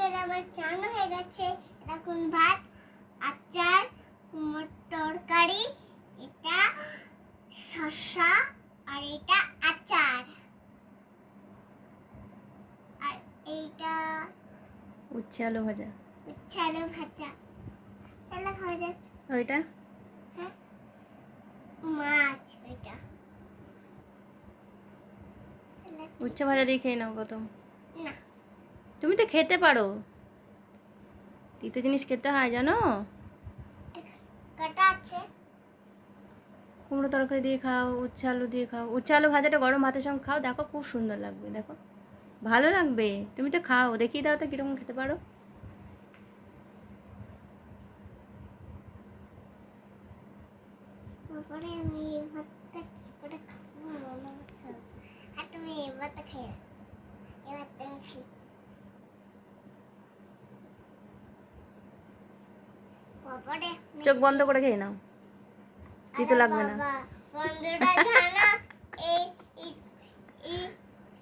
করে আমার চান হয়ে গেছে। এখন ভাত, আচার, কুমড়োর তরকারি, এটা শসা আর এটা আচার, আর এইটা উচ্ছে আলু ভাজা। উচ্ছে আলু ভাজা। তাহলে খাওয়া যাক। ওইটা হ্যাঁ, মাছ ওইটা। উচ্ছে ভাজা দিয়ে খেয়ে নাও প্রথম। না, তুমি তো খেতে পারো, তিতো জিনিস খেতে হয় জানো। কাটা আছে। কুমড়ো তরকারি দিয়ে খাও, উচ্ছে আলু দিয়ে খাও। উচ্ছে আলু ভাজাটা গরম ভাতের সঙ্গে খাও, দেখো খুব সুন্দর লাগবে। দেখো ভালো লাগবে, তুমি তো খাও, দেখিয়ে দাও তো কীরকম খেতে পারো। তারপরে আমি এই ভাতটা কি করে খাবো মনে হচ্ছে। আর তুমি এই ভাতটা খাই, এই ভাতটা আমি খাই। বাবারে, চোখ বন্ধ করে খেয়ে নাও, তিতো লাগবে না। বন্ধুরা জানো এই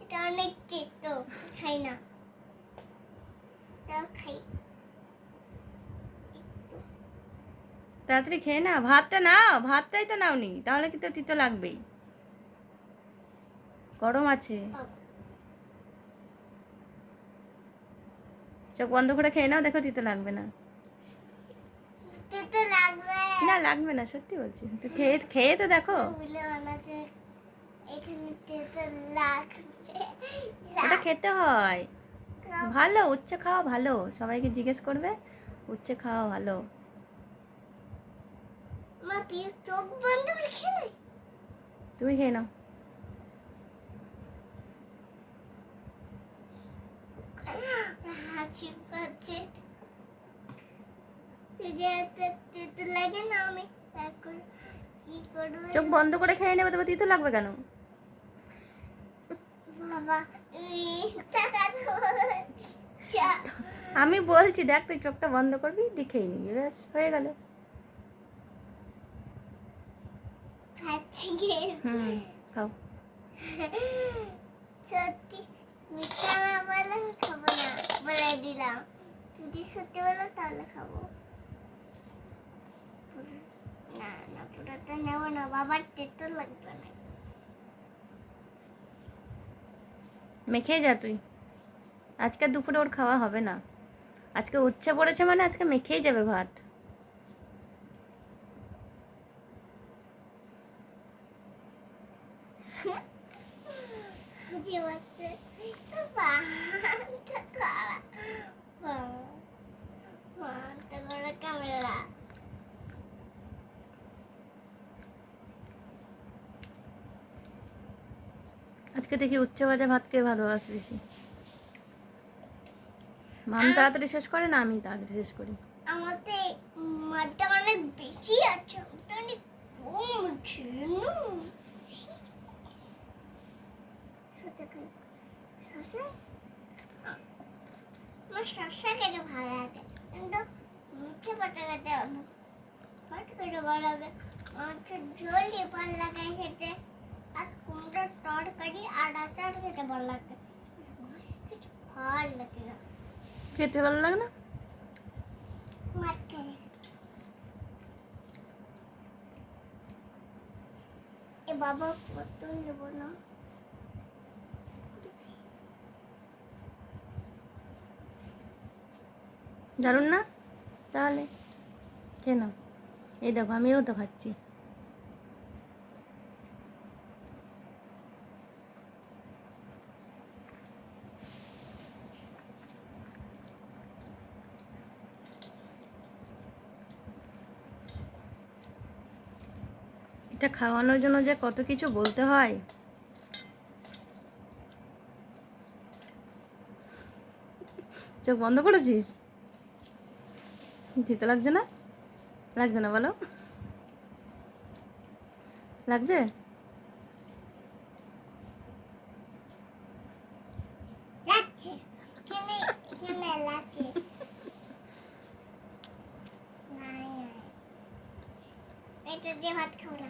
এটা অনেক তিতো, খাই না, তাও খাই। তাড়াতাড়ি খেয়ে নাও, ভাতটা নাও, ভাতটাই তো নাওনি, তাহলে কি তো তিতো লাগবেই, গরম আছে। চোখ বন্ধ করে খেয়ে নাও, দেখো তিতো লাগবে না। তিতো লাগবে না, লাগবে না, সত্যি বলছি, তো খেয়ে খেয়ে তো দেখো। এখানে তিতো লাগবে। ওটা খেতে হয়, ভালো, উচ্ছে খাওয়া ভালো, সবাইকে জিজ্ঞেস করবে উচ্ছে খাওয়া ভালো। মা প্লিজ চোখ বন্ধ করে খেয়ে নে। তুমি খেয়ে নাও। হাসি পাচ্ছে, তিতো লাগে না। আমি এখন কি করবো? চোখ বন্ধ করে খেয়ে নেবে, তবে তিতো লাগবে কেন? বাবা আমি বলছি দেখ, তুই চোখটা বন্ধ করবি, দিয়ে খেয়ে নিবি, ব্যাস হয়ে গেল। হুম, খাও। সত্যি মিথ্যা না বলে আমি খাবো না, বলে দিলাম। যদি সত্যি বলো তাহলে খাবো। না না, পুরোটা নেবো না, বাবার তেতো লাগবে না। মেখে যা তুই, আজকে দুপুরে ওর খাওয়া হবে না, আজকে উচ্ছে পড়েছে মানে আজকে মেখেই যাবে ভাত। আজকে দেখি উচ্ছে ভাজা ভাত কে ভালোবাসে বেশি, মাম তাড়াতাড়ি শেষ করে না আমি তাড়াতাড়ি শেষ করি। আমাদের মাঠটা অনেক বেশি আছে, ওটা অনেক কম আছে। আমার শসা খেতে ভালো লাগে, কিন্তু মুখে পাতা খেতে ভাত খেতে ভালো লাগে। মাছের ঝোল দিয়ে ভালো লাগে খেতে, আর কুমড়োর তরকারি আর আচার খেতে ভালো লাগে। কিছু ভালো লাগে না, খেতে ভালো লাগে না। মাছ খেতে এ বাবা কত নেবো না। দারুণ না, তাহলে খেয়ে নাও। এই দেখো আমিও তো খাচ্ছি। এটা খাওয়ানোর জন্য যে কত কিছু বলতে হয়। চোখ বন্ধ করেছিস, দিতে লাগছে না, লাগছে না বলো, লাগছে। লাগছে, এখানে এখানে লাগছে। এটা দিয়ে ভাত খাবো না।